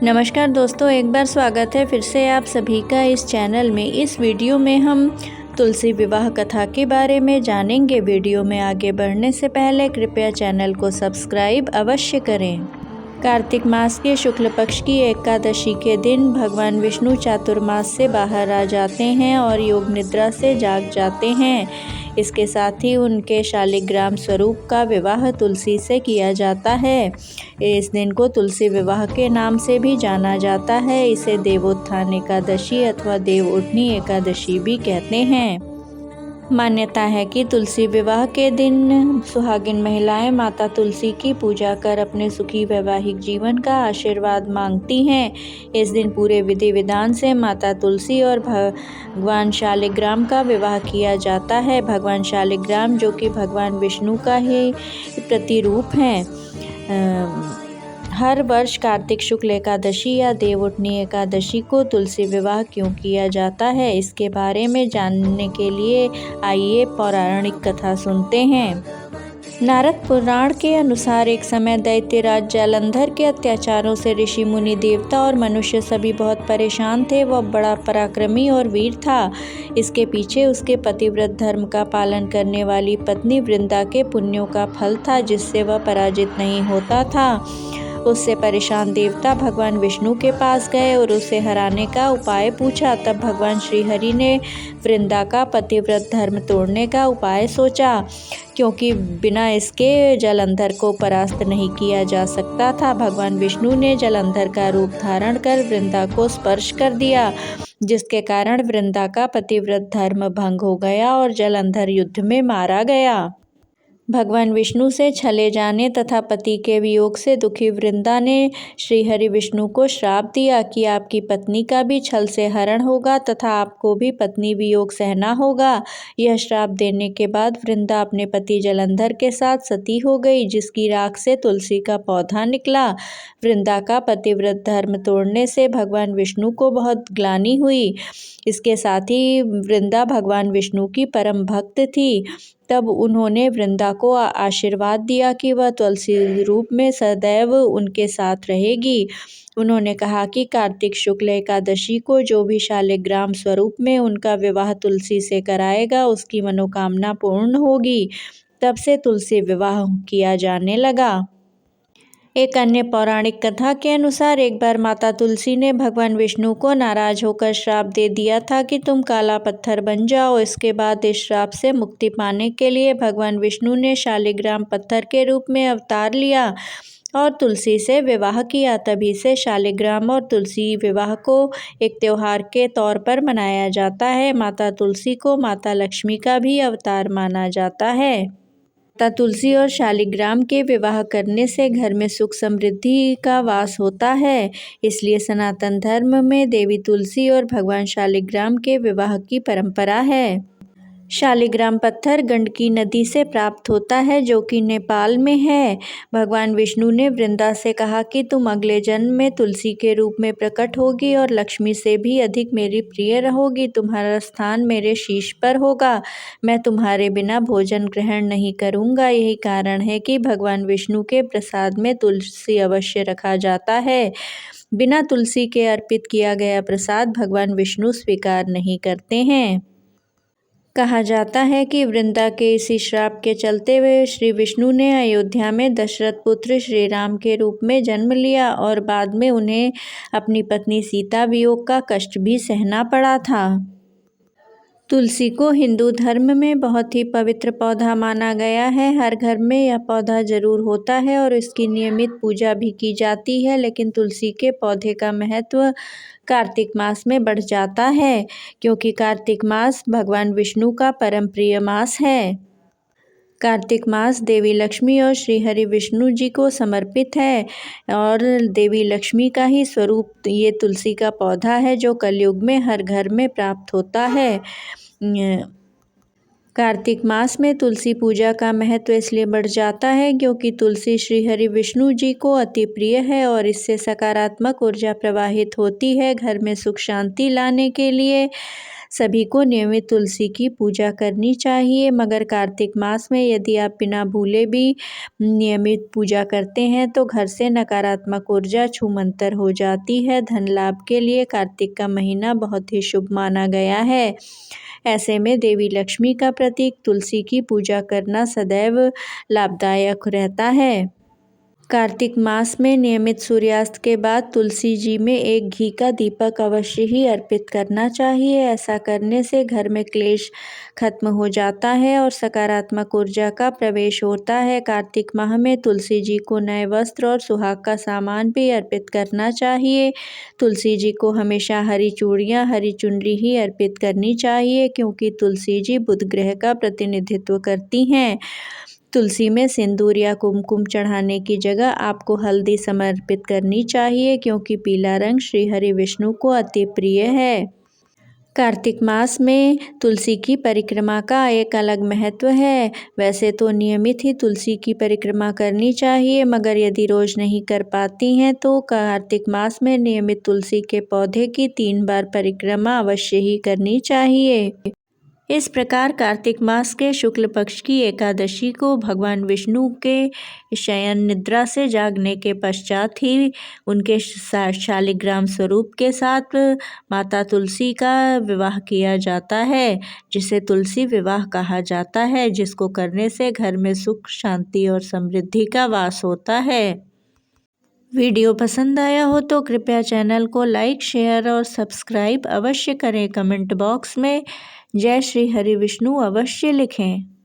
नमस्कार दोस्तों, एक बार स्वागत है फिर से आप सभी का इस चैनल में। इस वीडियो में हम तुलसी विवाह कथा के बारे में जानेंगे। वीडियो में आगे बढ़ने से पहले कृपया चैनल को सब्सक्राइब अवश्य करें। कार्तिक मास के शुक्ल पक्ष की एकादशी के दिन भगवान विष्णु चातुर्मास से बाहर आ जाते हैं और योग निद्रा से जाग जाते हैं। इसके साथ ही उनके शालिग्राम स्वरूप का विवाह तुलसी से किया जाता है। इस दिन को तुलसी विवाह के नाम से भी जाना जाता है। इसे देवोत्थान एकादशी अथवा देव उठनी एकादशी भी कहते हैं। मान्यता है कि तुलसी विवाह के दिन सुहागिन महिलाएं माता तुलसी की पूजा कर अपने सुखी वैवाहिक जीवन का आशीर्वाद मांगती हैं। इस दिन पूरे विधि विधान से माता तुलसी और भगवान शालिग्राम का विवाह किया जाता है। भगवान शालिग्राम जो कि भगवान विष्णु का ही प्रतिरूप हैं। हर वर्ष कार्तिक शुक्ल एकादशी या देव उठनी एकादशी को तुलसी विवाह क्यों किया जाता है, इसके बारे में जानने के लिए आइए पौराणिक कथा सुनते हैं। नारद पुराण के अनुसार एक समय दैत्यराज जालंधर के अत्याचारों से ऋषि मुनि देवता और मनुष्य सभी बहुत परेशान थे। वह बड़ा पराक्रमी और वीर था। इसके पीछे उसके पतिव्रत धर्म का पालन करने वाली पत्नी वृंदा के पुण्यों का फल था, जिससे वह पराजित नहीं होता था। उससे परेशान देवता भगवान विष्णु के पास गए और उसे हराने का उपाय पूछा। तब भगवान श्रीहरि ने वृंदा का पतिव्रत धर्म तोड़ने का उपाय सोचा, क्योंकि बिना इसके जलंधर को परास्त नहीं किया जा सकता था। भगवान विष्णु ने जलंधर का रूप धारण कर वृंदा को स्पर्श कर दिया, जिसके कारण वृंदा का पतिव्रत धर्म भंग हो गया और जलंधर युद्ध में मारा गया। भगवान विष्णु से छले जाने तथा पति के वियोग से दुखी वृंदा ने श्रीहरि विष्णु को श्राप दिया कि आपकी पत्नी का भी छल से हरण होगा तथा आपको भी पत्नी वियोग सहना होगा। यह श्राप देने के बाद वृंदा अपने पति जलंधर के साथ सती हो गई, जिसकी राख से तुलसी का पौधा निकला। वृंदा का पतिव्रत धर्म तोड़ने से भगवान विष्णु को बहुत ग्लानि हुई। इसके साथ ही वृंदा भगवान विष्णु की परम भक्त थी। तब उन्होंने वृंदा को आशीर्वाद दिया कि वह तुलसी रूप में सदैव उनके साथ रहेगी। उन्होंने कहा कि कार्तिक शुक्ल एकादशी को जो भी शालिग्राम स्वरूप में उनका विवाह तुलसी से कराएगा, उसकी मनोकामना पूर्ण होगी। तब से तुलसी विवाह किया जाने लगा। एक अन्य पौराणिक कथा के अनुसार एक बार माता तुलसी ने भगवान विष्णु को नाराज होकर श्राप दे दिया था कि तुम काला पत्थर बन जाओ। इसके बाद इस श्राप से मुक्ति पाने के लिए भगवान विष्णु ने शालिग्राम पत्थर के रूप में अवतार लिया और तुलसी से विवाह किया। तभी से शालिग्राम और तुलसी विवाह को एक त्योहार के तौर पर मनाया जाता है। माता तुलसी को माता लक्ष्मी का भी अवतार माना जाता है। माता तुलसी और शालिग्राम के विवाह करने से घर में सुख समृद्धि का वास होता है। इसलिए सनातन धर्म में देवी तुलसी और भगवान शालिग्राम के विवाह की परंपरा है। शालिग्राम पत्थर गंडकी नदी से प्राप्त होता है, जो कि नेपाल में है। भगवान विष्णु ने वृंदा से कहा कि तुम अगले जन्म में तुलसी के रूप में प्रकट होगी और लक्ष्मी से भी अधिक मेरी प्रिय रहोगी। तुम्हारा स्थान मेरे शीश पर होगा। मैं तुम्हारे बिना भोजन ग्रहण नहीं करूँगा। यही कारण है कि भगवान विष्णु के प्रसाद में तुलसी अवश्य रखा जाता है। बिना तुलसी के अर्पित किया गया प्रसाद भगवान विष्णु स्वीकार नहीं करते हैं। कहा जाता है कि वृंदा के इसी श्राप के चलते हुए श्री विष्णु ने अयोध्या में दशरथ पुत्र श्री राम के रूप में जन्म लिया और बाद में उन्हें अपनी पत्नी सीता वियोग का कष्ट भी सहना पड़ा था। तुलसी को हिंदू धर्म में बहुत ही पवित्र पौधा माना गया है। हर घर में यह पौधा जरूर होता है और इसकी नियमित पूजा भी की जाती है। लेकिन तुलसी के पौधे का महत्व कार्तिक मास में बढ़ जाता है, क्योंकि कार्तिक मास भगवान विष्णु का परम प्रिय मास है। कार्तिक मास देवी लक्ष्मी और श्रीहरि विष्णु जी को समर्पित है और देवी लक्ष्मी का ही स्वरूप ये तुलसी का पौधा है, जो कलयुग में हर घर में प्राप्त होता है। कार्तिक मास में तुलसी पूजा का महत्व इसलिए बढ़ जाता है क्योंकि तुलसी श्रीहरि विष्णु जी को अति प्रिय है और इससे सकारात्मक ऊर्जा प्रवाहित होती है। घर में सुख शांति लाने के लिए सभी को नियमित तुलसी की पूजा करनी चाहिए, मगर कार्तिक मास में यदि आप बिना भूले भी नियमित पूजा करते हैं तो घर से नकारात्मक ऊर्जा छूमंतर हो जाती है। धन लाभ के लिए कार्तिक का महीना बहुत ही शुभ माना गया है। ऐसे में देवी लक्ष्मी का प्रतीक तुलसी की पूजा करना सदैव लाभदायक रहता है। कार्तिक मास में नियमित सूर्यास्त के बाद तुलसी जी में एक घी का दीपक अवश्य ही अर्पित करना चाहिए। ऐसा करने से घर में क्लेश खत्म हो जाता है और सकारात्मक ऊर्जा का प्रवेश होता है। कार्तिक माह में तुलसी जी को नए वस्त्र और सुहाग का सामान भी अर्पित करना चाहिए। तुलसी जी को हमेशा हरी चूड़ियाँ, हरी चुनरी ही अर्पित करनी चाहिए, क्योंकि तुलसी जी बुध ग्रह का प्रतिनिधित्व करती हैं। तुलसी में सिंदूर या कुमकुम चढ़ाने की जगह आपको हल्दी समर्पित करनी चाहिए, क्योंकि पीला रंग श्री हरि विष्णु को अति प्रिय है। कार्तिक मास में तुलसी की परिक्रमा का एक अलग महत्व है। वैसे तो नियमित ही तुलसी की परिक्रमा करनी चाहिए, मगर यदि रोज नहीं कर पाती हैं तो कार्तिक मास में नियमित तुलसी के पौधे की 3 बार परिक्रमा अवश्य ही करनी चाहिए। इस प्रकार कार्तिक मास के शुक्ल पक्ष की एकादशी को भगवान विष्णु के शयन निद्रा से जागने के पश्चात ही उनके शालिग्राम स्वरूप के साथ माता तुलसी का विवाह किया जाता है, जिसे तुलसी विवाह कहा जाता है, जिसको करने से घर में सुख, शांति और समृद्धि का वास होता है। वीडियो पसंद आया हो तो कृपया चैनल को लाइक, शेयर और सब्सक्राइब अवश्य करें। कमेंट बॉक्स में जय श्री हरि विष्णु अवश्य लिखें।